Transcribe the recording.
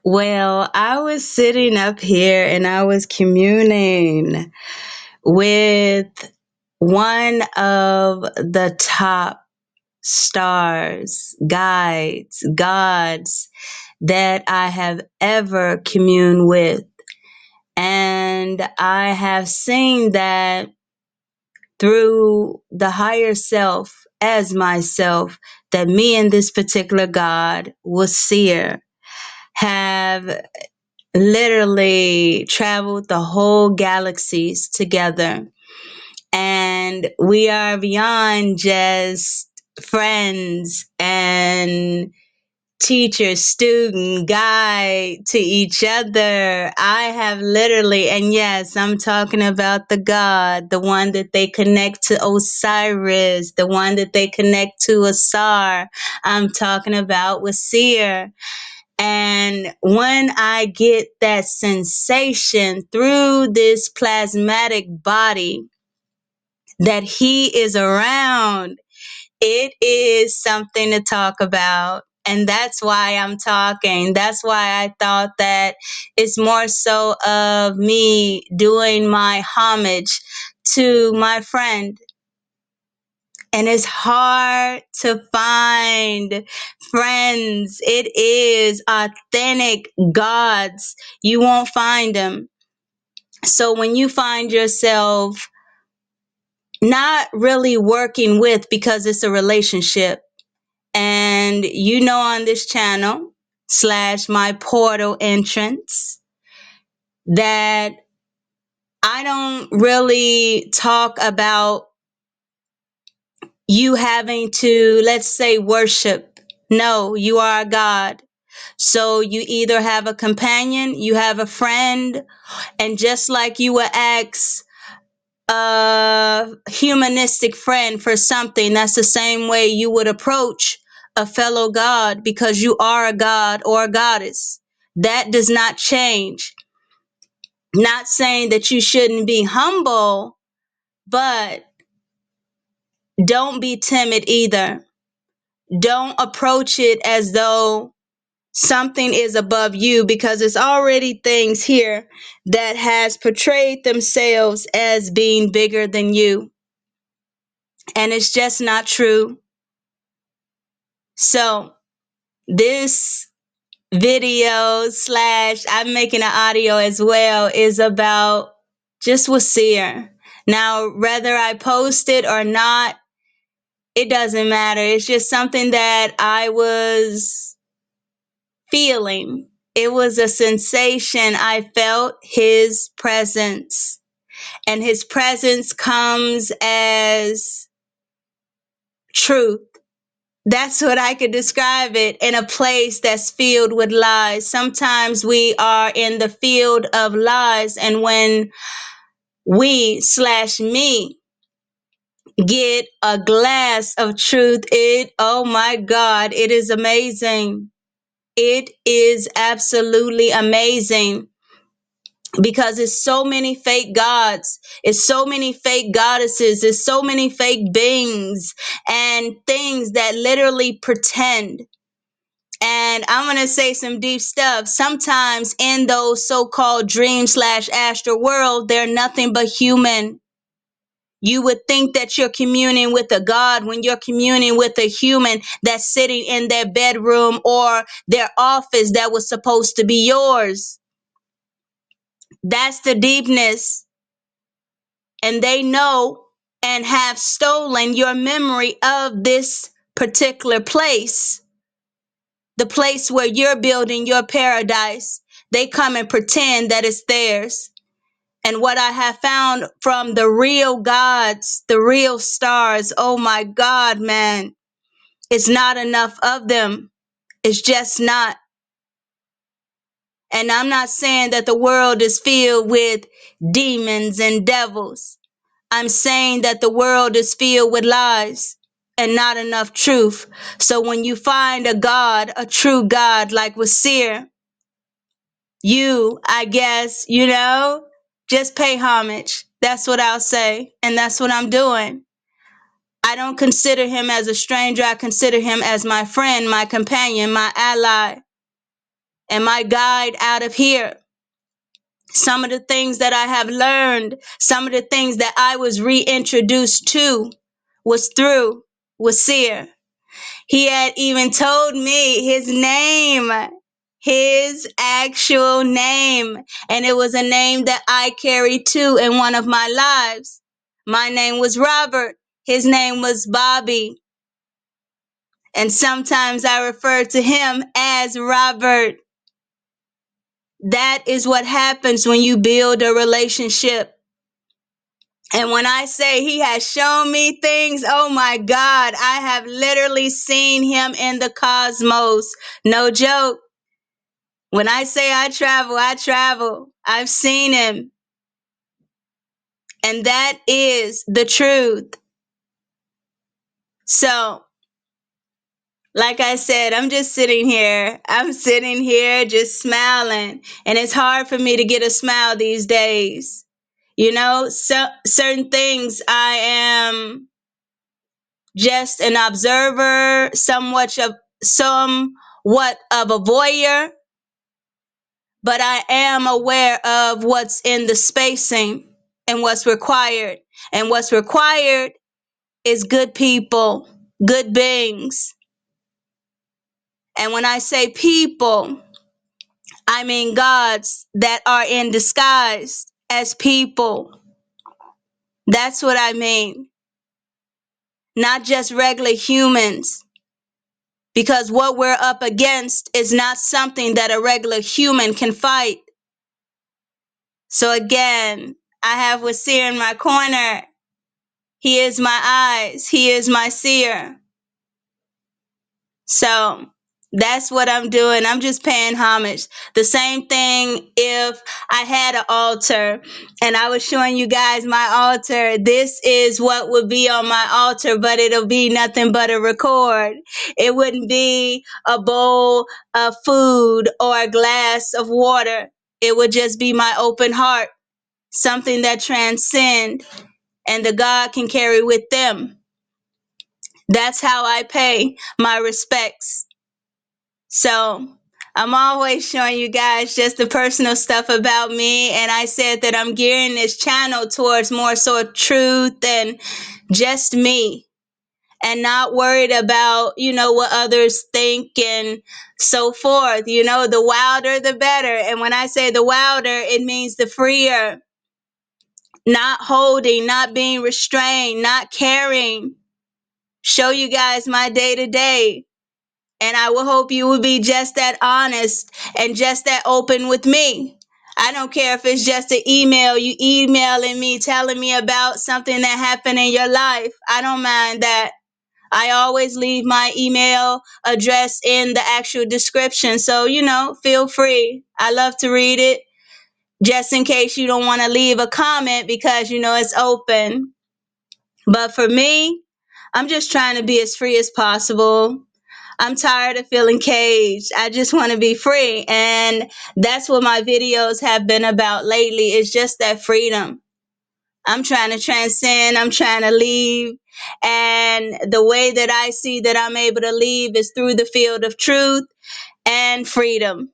Well, I was sitting up here and I was communing with one of the top stars, guides, gods that I have ever communed with. And I have seen that through the higher self as myself, that me and this particular God was seer, have literally traveled the whole galaxies together. And we are beyond just friends and teacher, student, guide to each other. I have literally, and yes, I'm talking about the God, the one that they connect to Osiris, the one that they connect to Asar. I'm talking about Wasir. And when I get that sensation through this plasmatic body that he is around, it is something to talk about. And that's why I'm talking. That's why I thought that it's more so of me doing my homage to my friend. And it's hard to find friends. It is authentic gods. You won't find them. So when you find yourself not really working with, because it's a relationship, and you know, on this channel slash my portal entrance, that I don't really talk about you having to, let's say, worship. No, you are a God. So you either have a companion, you have a friend, and just like you would ask a humanistic friend for something, that's the same way you would approach a fellow God, because you are a god or a goddess. That does not change. Not saying that you shouldn't be humble, but don't be timid either. Don't approach it as though something is above you, because it's already things here that has portrayed themselves as being bigger than you, and it's just not true. So this video slash I'm making an audio as well is about just Wasir. Now, whether I post it or not, it doesn't matter. It's just something that I was feeling. It was a sensation. I felt his presence, and his presence comes as truth. That's what I could describe it, in a place that's filled with lies. Sometimes we are in the field of lies, and when we slash me get a glass of truth, oh my God, it is amazing. It is absolutely amazing, because it's so many fake gods, it's so many fake goddesses, it's so many fake beings and things that literally pretend. And I'm going to say some deep stuff. Sometimes in those so-called dream slash astral world, they're nothing but human. You would think that you're communing with a god when you're communing with a human that's sitting in their bedroom or their office that was supposed to be yours. That's the deepness. And they know and have stolen your memory of this particular place. The place where you're building your paradise. They come and pretend that it's theirs. And what I have found from the real gods, the real stars, oh my God, man, it's not enough of them. It's just not. And I'm not saying that the world is filled with demons and devils. I'm saying that the world is filled with lies and not enough truth. So when you find a God, a true God like Wasir, you, I guess, just pay homage. That's what I'll say. And that's what I'm doing. I don't consider him as a stranger. I consider him as my friend, my companion, my ally. and my guide out of here. Some of the things that I have learned, some of the things that I was reintroduced to was through Wasir. He had even told me his actual name, and it was a name that I carried too in one of my lives. My name was Robert. His name was Bobby. And sometimes I refer to him as Robert. That is what happens when you build a relationship. And when I say he has shown me things, oh my God, I have literally seen him in the cosmos. No joke. When I say I travel, I travel. I've seen him. And that is the truth. So, like I said, I'm just sitting here. I'm sitting here just smiling. And it's hard for me to get a smile these days. You know, certain things I am just an observer, somewhat of a voyeur, but I am aware of what's in the spacing and what's required. And what's required is good people, good beings. And when I say people, I mean gods that are in disguise as people. That's what I mean. Not just regular humans. Because what we're up against is not something that a regular human can fight. So again, I have Wasir in my corner. He is my eyes. He is my seer. So that's what I'm doing. I'm just paying homage. The same thing if I had an altar and I was showing you guys my altar. This is what would be on my altar, but it'll be nothing but a record. It wouldn't be a bowl of food or a glass of water. It would just be my open heart, something that transcends and the God can carry with them. That's how I pay my respects. So I'm always showing you guys just the personal stuff about me. And I said that I'm gearing this channel towards more so truth and just me and not worried about, what others think and so forth. The wilder, the better. And when I say the wilder, it means the freer, not holding, not being restrained, not caring. Show you guys my day to day. And I will hope you will be just that honest and just that open with me. I don't care if it's just an email, you emailing me, telling me about something that happened in your life. I don't mind that. I always leave my email address in the actual description. So, feel free. I love to read it just in case you don't want to leave a comment because, it's open. But for me, I'm just trying to be as free as possible. I'm tired of feeling caged. I just want to be free. And that's what my videos have been about lately. It's just that freedom. I'm trying to transcend. I'm trying to leave. And the way that I see that I'm able to leave is through the field of truth and freedom.